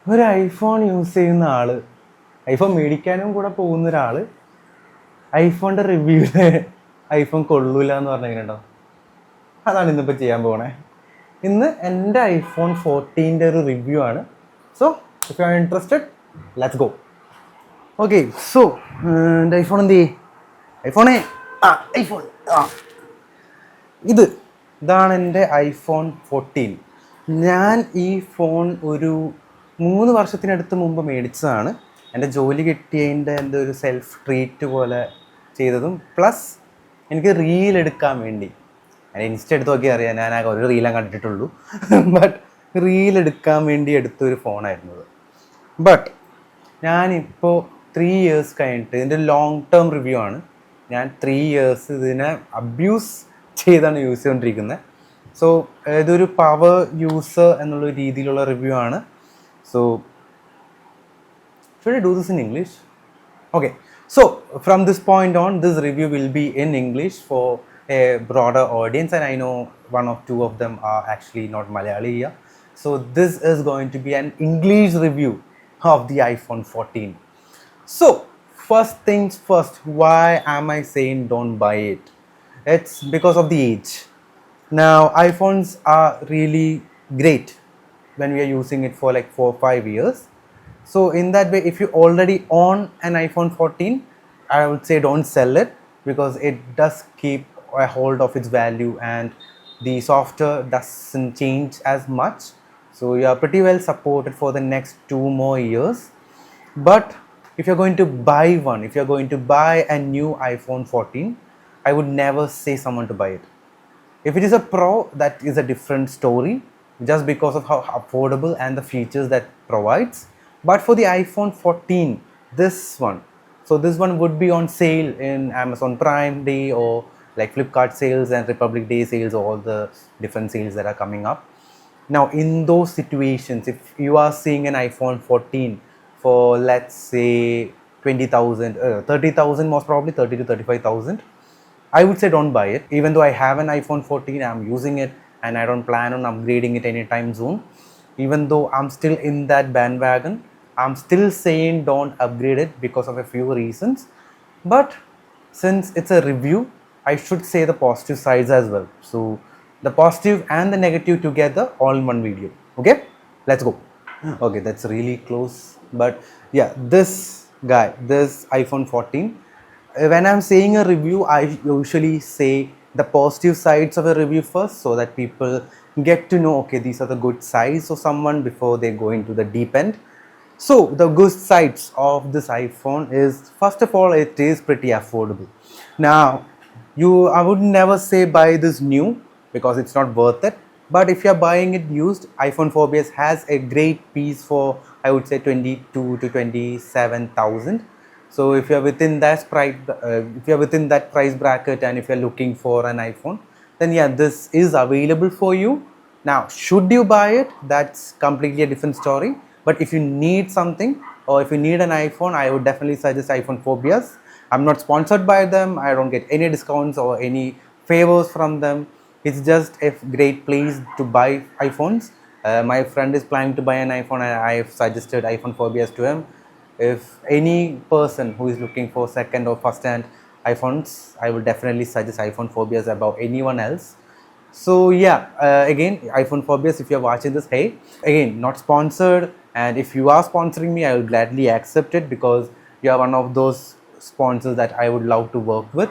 ഒരു iPhone use ചെയ്യുന്ന ആള്, ഐഫോൺ മേടിക്കാനും കൂടെ പോകുന്ന ഒരാൾ ഐഫോണിൻ്റെ റിവ്യൂവിൽ ഐഫോൺ കൊള്ളൂല എന്ന് പറഞ്ഞാൽ എങ്ങനെയുണ്ടോ? അതാണ് ഇന്നിപ്പോൾ ചെയ്യാൻ പോകണേ. ഇന്ന് എൻ്റെ ഐഫോൺ 14 ഒരു റിവ്യൂ ആണ്. So if you are interested, let's go. Okay, so എൻ്റെ ഐഫോൺ എന്ത് ചെയ്യേ? ഐഫോണേ ഐഫോൺ ഇതാണ് എൻ്റെ ഐഫോൺ 14. ഞാൻ ഈ ഫോൺ ഒരു 3 വർഷത്തിനടുത്ത് മുമ്പ് മേടിച്ചതാണ്. എൻ്റെ ജോലി കിട്ടിയതിൻ്റെ എൻ്റെ ഒരു സെൽഫ് ട്രീറ്റ് പോലെ ചെയ്തതും, പ്ലസ് എനിക്ക് റീൽ എടുക്കാൻ വേണ്ടി. ഞാൻ ഇൻസ്റ്റ എടുത്ത് നോക്കി അറിയാം, ഞാൻ ആകെ ഒരു റീലാണ് കണ്ടിട്ടുള്ളൂ. ബട്ട് റീൽ എടുക്കാൻ വേണ്ടി എടുത്തൊരു ഫോണായിരുന്നത്. ബട്ട് ഞാനിപ്പോൾ 3 ഇയേഴ്സ് കഴിഞ്ഞിട്ട്, ഇതിൻ്റെ ലോങ് ടേം റിവ്യൂ ആണ്. ഞാൻ 3 ഇയേഴ്സ് ഇതിനെ അബ്യൂസ് ചെയ്താണ് യൂസ് ചെയ്തുകൊണ്ടിരിക്കുന്നത്. സോ ഇതൊരു പവർ യൂസർ എന്നുള്ള രീതിയിലുള്ള റിവ്യൂ ആണ്. So should I do this in English? Okay, so from this point on, this review will be in English for a broader audience, and I know one or two of them are actually not Malayali here. So this is going to be an English review of the iPhone 14. So first things first, why am I saying don't buy it? It's because of the age. Now iPhones are really great when we are using it for like 4-5 years. So in that way, if you already own an iPhone 14, I would say don't sell it, because it does keep a hold of its value and the software doesn't change as much. So you are pretty well supported for the next 2 more years. But if you're going to buy one, if you're going to buy a new iPhone 14, I would never say someone to buy it. If it is a Pro, that is a different story, just because of how affordable and the features that provides. But for the iPhone 14, this one would be on sale in Amazon Prime Day, or like Flipkart sales and Republic Day sales, or all the different sales that are coming up. Now in those situations, if you are seeing an iPhone 14 for, let's say, 20,000, 30,000, most probably 30 to 35,000, I would say don't buy it. Even though I have an iPhone 14, I'm using it and I don't plan on upgrading it anytime soon. Even though I'm still in that bandwagon, I'm still saying don't upgrade it because of a few reasons. But since it's a review, I should say the positive sides as well. So the positive and the negative together, all in one video. Okay, let's go. Okay, that's really close. But yeah, this iPhone 14, when I'm saying a review, I usually say the positive sides of a review first, so that people get to know, okay, these are the good sides of someone before they go into the deep end. So the good sides of this iPhone is, first of all, it is pretty affordable. Now I would never say buy this new, because it's not worth it. But if you're buying it used, iPhone 4S has a great piece for, I would say, 22 to 27,000. So if you're within that price bracket, and if you're looking for an iPhone, then yeah, this is available for you. Now should you buy it, that's completely a different story. But if you need something, or if you need an iPhone, I would definitely suggest iPhone 4S. I'm not sponsored by them, I don't get any discounts or any favors from them. It's just a great place to buy iPhones. My friend is planning to buy an iPhone, and I have suggested iPhone 4S to him. If any person who is looking for second or first hand iPhones, I will definitely suggest iPhone 4S above anyone else. So yeah, again, iPhone 4S, if you're watching this, hey, again, not sponsored, and if you are sponsoring me, I will gladly accept it, because you are one of those sponsors that I would love to work with.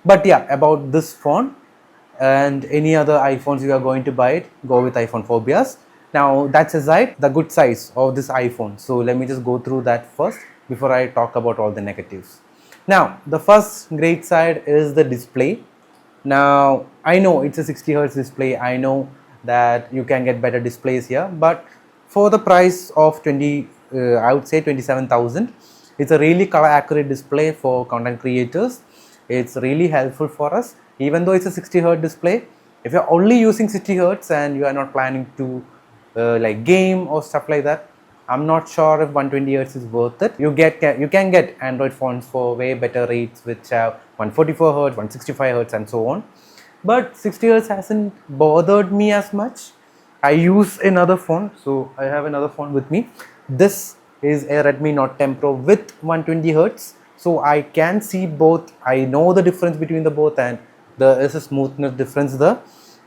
But yeah, about this phone and any other iPhones you are going to buy it, go with iPhone 4S. Now that's aside the good sides of this iPhone, so let me just go through that first before I talk about all the negatives. Now the first great side is the display. Now I know it's a 60Hz display, I know that you can get better displays here, but for the price of I would say 27,000, it's a really color accurate display for content creators. It's really helpful for us. Even though it's a 60Hz display, if you're only using 60Hz and you are not planning to like game or stuff like that, I'm not sure if 120Hz is worth it. You can get Android phones for way better rates, which have 144Hz, 165Hz and so on. But 60Hz hasn't bothered me as much. I use another phone, so I have another phone with me. This is a Redmi Note 10 Pro with 120 Hz. So I can see both. I know the difference between the both, and there is a smoothness difference there.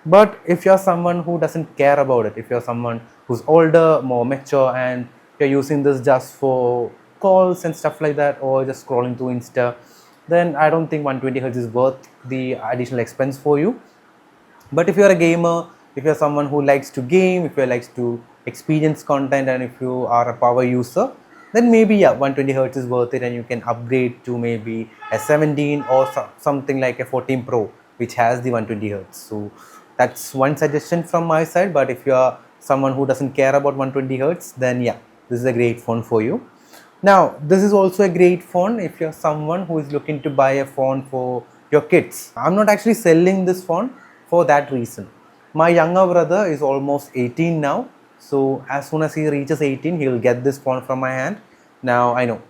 But if you're someone who doesn't care about it, if you're someone who's older, more mature, and you're using this just for calls and stuff like that, or just scrolling through Insta, then I don't think 120 Hz is worth the additional expense for you. But if you're a gamer, if you're someone who likes to game, if you likes to experience content, and if you are a power user, then maybe yeah, 120 Hz is worth it, and you can upgrade to maybe a 17 or something like a 14 Pro, which has the 120 Hz. So that's one suggestion from my side. But if you are someone who doesn't care about 120 Hz, then yeah, this is a great phone for you. Now, this is also a great phone if you're someone who is looking to buy a phone for your kids. I'm not actually selling this phone for that reason. My younger brother is almost 18 now, so as soon as he reaches 18, he will get this phone from my hand. Now, I know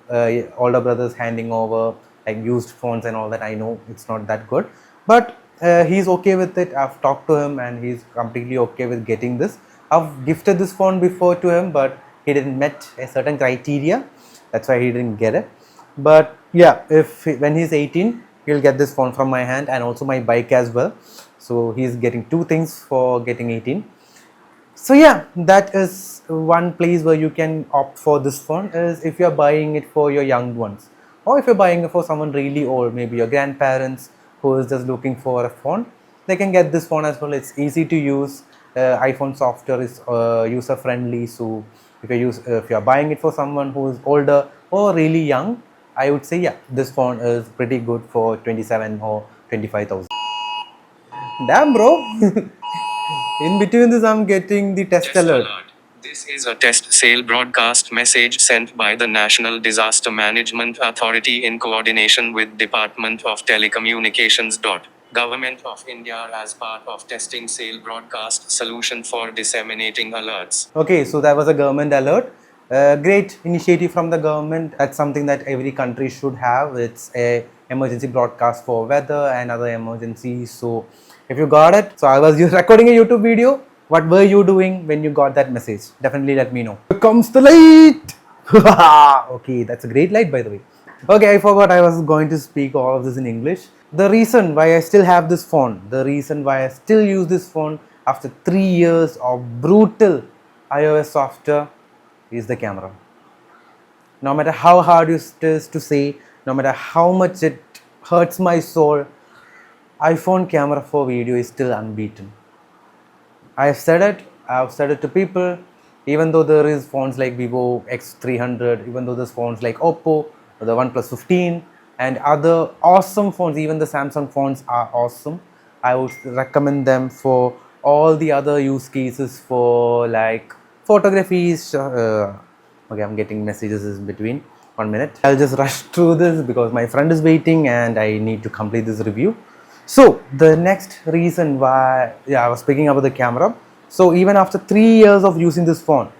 older brothers handing over like used phones and all that. I know it's not that good, but he's okay with it. I've talked to him and he's completely okay with getting this. I've gifted this phone before to him, but he didn't met a certain criteria. That's why he didn't get it. But yeah, when he's 18, he'll get this phone from my hand, and also my bike as well. So he's getting two things for getting 18. So yeah, that is one place where you can opt for this phone, is if you're buying it for your young ones, or if you're buying it for someone really old, maybe your grandparents who is just looking for a phone, they can get this phone as well. It's easy to use. iPhone software is user friendly. So if you're buying it for someone who is older or really young, I would say yeah, this phone is pretty good for 27 or 25,000. Damn, bro. In between this, I'm getting the test alert. This is a test sale broadcast message sent by the National Disaster Management Authority in coordination with Department of Telecommunications. Government of India as part of testing sale broadcast solution for disseminating alerts. Okay, so that was a government alert. Great initiative from the government. That's something that every country should have. It's a emergency broadcast for weather and other emergencies. So if you got it, so I was just recording a YouTube video. What were you doing when you got that message? Definitely let me know. Here comes the light. Okay, that's a great light, by the way. Okay, I forgot I was going to speak all of this in English. The reason why I still have this phone, the reason why I still use this phone after 3 years of brutal iOS software is the camera. No matter how hard it is to say, no matter how much it hurts my soul, iPhone camera for video is still unbeaten. I've said it to people, even though there is phones like Vivo X300, even though there's phones like Oppo, the OnePlus 15 and other awesome phones, even the Samsung phones are awesome. I would recommend them for all the other use cases for like photographies. Okay, I'm getting messages in between. 1 minute. I'll just rush through this because my friend is waiting and I need to complete this review. So the next reason why I was speaking about the camera. So even after 3 years of using this phone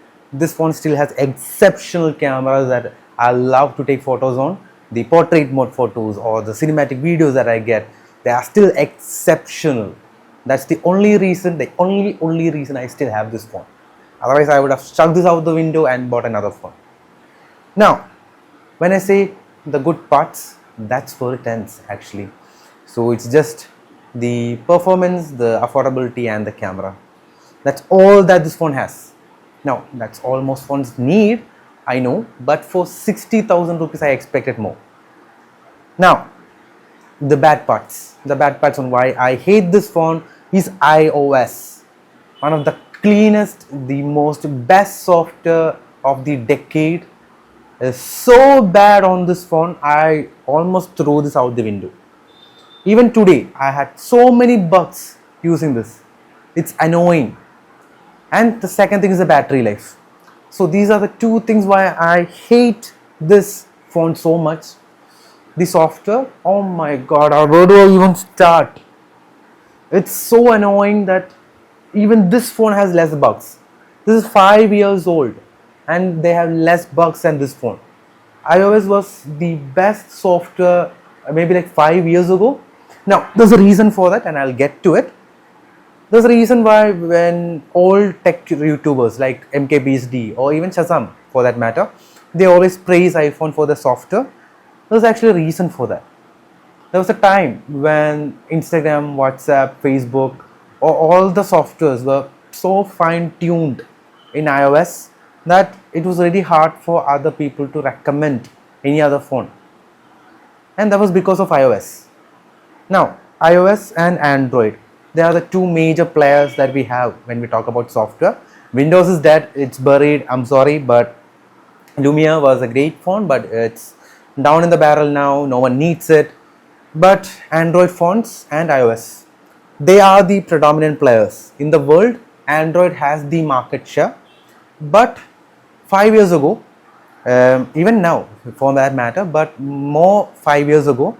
still has exceptional cameras that I love to take photos on. The portrait mode photos or the cinematic videos that I get, they are still exceptional. That's the only reason, the only reason I still have this phone. Otherwise, I would have chucked this out the window and bought another phone. Now, when I say the good parts, that's where it ends actually. So it's just the performance, the affordability and the camera. That's all that this phone has. Now, that's all most phones need, I know, but for 60,000 rupees, I expected more. Now, the bad parts on why I hate this phone is iOS. One of the cleanest, the most best software of the decade is so bad on this phone, I almost threw this out the window. Even today, I had so many bugs using this. It's annoying. And the second thing is the battery life. So these are the two things why I hate this phone so much. The software, oh my god, where do I even start? It's so annoying that even this phone has less bugs. This is 5 years old and they have less bugs than this phone. iOS was the best software maybe like 5 years ago. Now, there's a reason for that and I'll get to it. There's a reason why when old tech YouTubers like MKBHD or even Shazam, for that matter, they always praise iPhone for the software. There's actually a reason for that. There was a time when Instagram, WhatsApp, Facebook, or all the softwares were so fine tuned in iOS that it was really hard for other people to recommend any other phone, and that was because of iOS. Now, iOS and Android, they are the two major players that we have when we talk about software. Windows is dead, it's buried, I'm sorry, but Lumia was a great phone, but it's down in the barrel now, no one needs it. But Android phones and iOS, they are the predominant players. In the world, Android has the market share, but 5 years ago, even now for that matter, but more 5 years ago,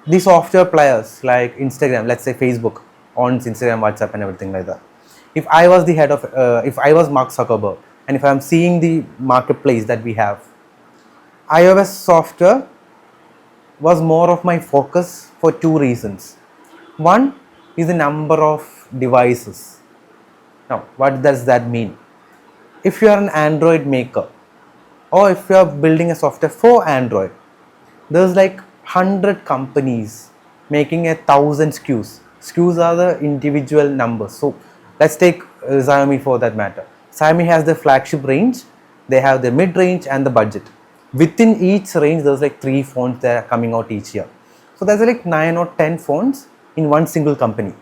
the software players like Instagram, let's say Facebook, owns Instagram, WhatsApp, and everything like that. If I was the head of, if I was Mark Zuckerberg, and if I'm seeing the marketplace that we have, iOS software was more of my focus for two reasons. One is the number of devices. Now, what does that mean? If you are an Android maker, or if you are building a software for Android, there's like 100 companies making 1,000 SKUs. SKUs are the individual numbers. So let's take Xiaomi for that matter. Xiaomi has the flagship range, they have the mid range and the budget. Within each range, there's like 3 phones that are coming out each year. So there's like 9 or 10 phones in one single company.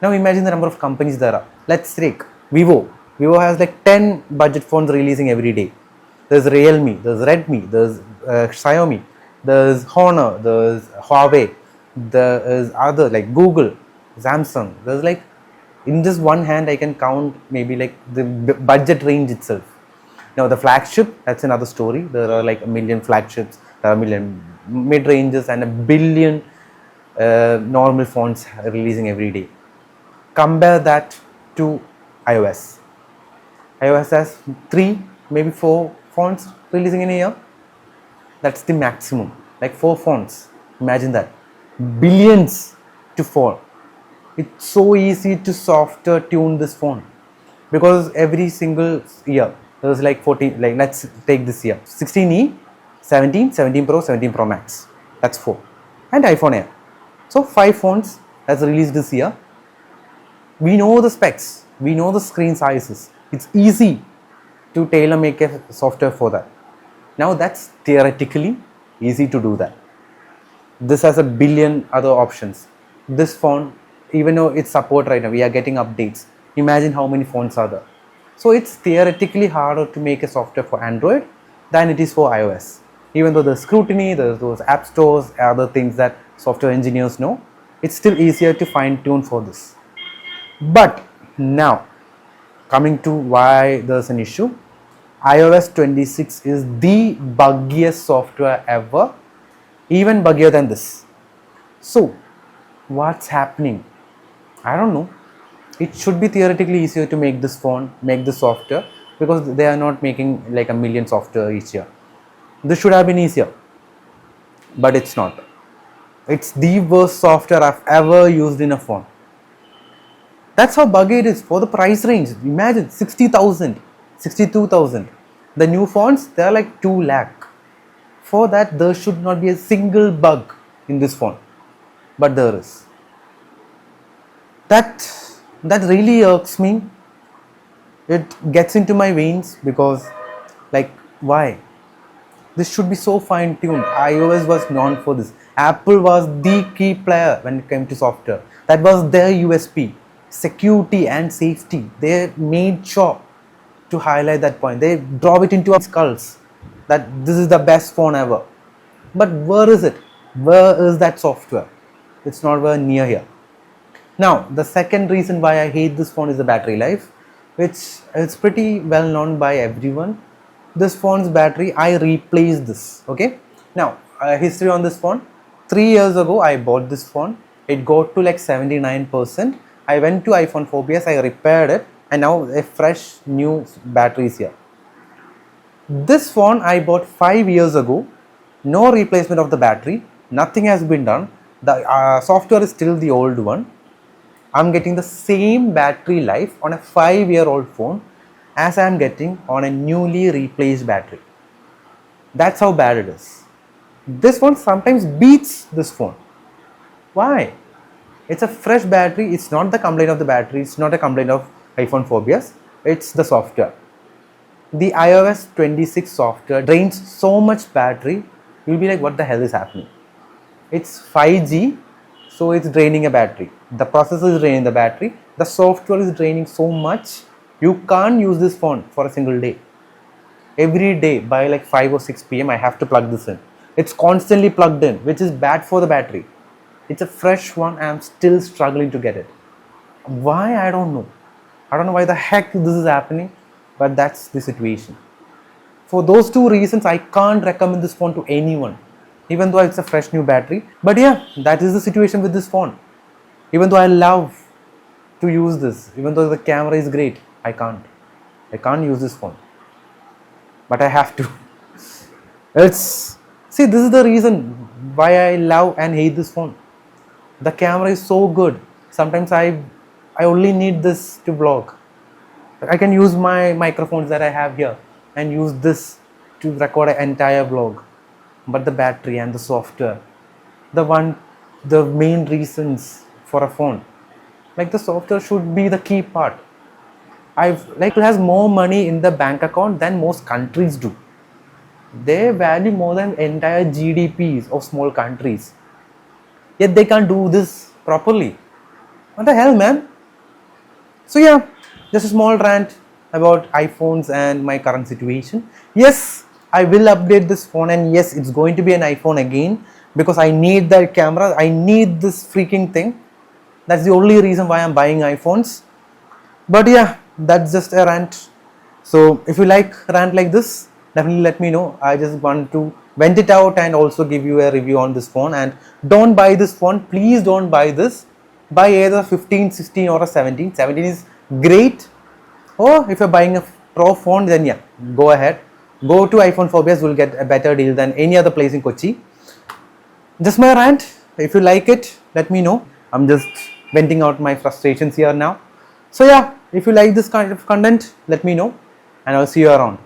Now imagine the number of companies there are. Let's take Vivo. Vivo has like 10 budget phones releasing every day. There's Realme, there's Redmi, there's Xiaomi, there's Honor, there's Huawei, there is other like Google, Samsung. There's like, in just one hand I can count maybe like the budget range itself. Now the flagship, that's another story. There are like a million flagships, there are a million mid ranges, and a billion normal phones releasing every day. Compare that to iOS. iOS has 3, maybe 4 phones releasing in a year. That's the maximum. Like 4 phones. Imagine that. Billions to fall. It's so easy to software tune this phone, because every single year there's like 14, like let's take this year 16e, 17, 17 Pro, 17 Pro Max. That's 4. And iPhone Air. So 5 phones that's released this year. We know the specs, we know the screen sizes. It's easy to tailor make a software for that. Now that's theoretically easy to do that. This has a billion other options. This phone, even though it's support right now, we are getting updates. Imagine how many phones are there. So it's theoretically harder to make a software for Android than it is for iOS. Even though there's scrutiny, there's those app stores, other things that software engineers know, it's still easier to fine tune for this. But now, coming to why there's an issue, iOS 26 is the buggiest software ever, even buggier than this. So, what's happening? I don't know. It should be theoretically easier to make this phone, make this software, because they are not making like a million software each year. This should have been easier, but it's not. It's the worst software I've ever used in a phone. That's how buggy it is for the price range. Imagine 60,000, 62,000. The new phones, they are like 2 lakh. For that, there should not be a single bug in this phone, but there is. That really irks me. It gets into my veins, because like, why? This should be so fine tuned. iOS was known for this. Apple was the key player when it came to software. That was their USP. Security and safety. They made sure to highlight that point. They drove it into our skulls that this is the best phone ever. But where is it? Where is that software? It's nowhere near here. Now, the second reason why I hate this phone is the battery life, which is pretty well known by everyone. This phone's battery, I replaced this. Okay. Now, history on this phone. 3 years ago, I bought this phone. It got to like 79%. I went to iPhone 4PS, I repaired it, and now a fresh new battery is here. This phone I bought 5 years ago. No replacement of the battery. Nothing has been done. The software is still the old one. I'm getting the same battery life on a 5-year-old phone. as I am getting on a newly replaced battery. That's how bad it is. This one sometimes beats this phone. Why? It's a fresh battery. It's not the complaint of the battery. It's not a complaint of iPhone phobias. It's the software. The iOS 26 software drains so much battery. You'll be like, what the hell is happening? It's 5G, so it's draining a battery. The processor is draining the battery. The software is draining so much. You can't use this phone for a single day. Every day by like 5 or 6 p.m. I have to plug this in. It's constantly plugged in, which is bad for the battery. It's a fresh one. I'm still struggling to get it. Why? I don't know. I don't know why the heck this is happening, but that's the situation. For those two reasons, I can't recommend this phone to anyone, even though it's a fresh new battery. But yeah, that is the situation with this phone. Even though I love to use this, even though the camera is great, I can't use this phone, but I have to. It's, see, this is the reason why I love and hate this phone. The camera is so good. Sometimes I only need this to vlog. I can use my microphones that I have here and use this to record an entire vlog. But the battery and the software, the main reasons for a phone, like the software should be the key part. It has more money in the bank account than most countries do. They value more than entire GDPs of small countries. Yet they can't do this properly. What the hell, man? So yeah, just a small rant about iPhones and my current situation. Yes, I will update this phone, and yes, it's going to be an iPhone again because I need that camera. I need this freaking thing. That's the only reason why I'm buying iPhones. But yeah, that's just a rant. So if you like rant like this, definitely let me know. I just want to vent it out and also give you a review on this phone. And don't buy this phone. Please don't buy this. Buy either 15, 16 or a 17. 17 is great. Or if you're buying a Pro phone, then yeah, go ahead. Go to iPhone phobias. Will get a better deal than any other place in Kochi. Just my rant. If you like it, let me know. I'm just venting out my frustrations here now. So yeah, if you like this kind of content, let me know, and I'll see you around.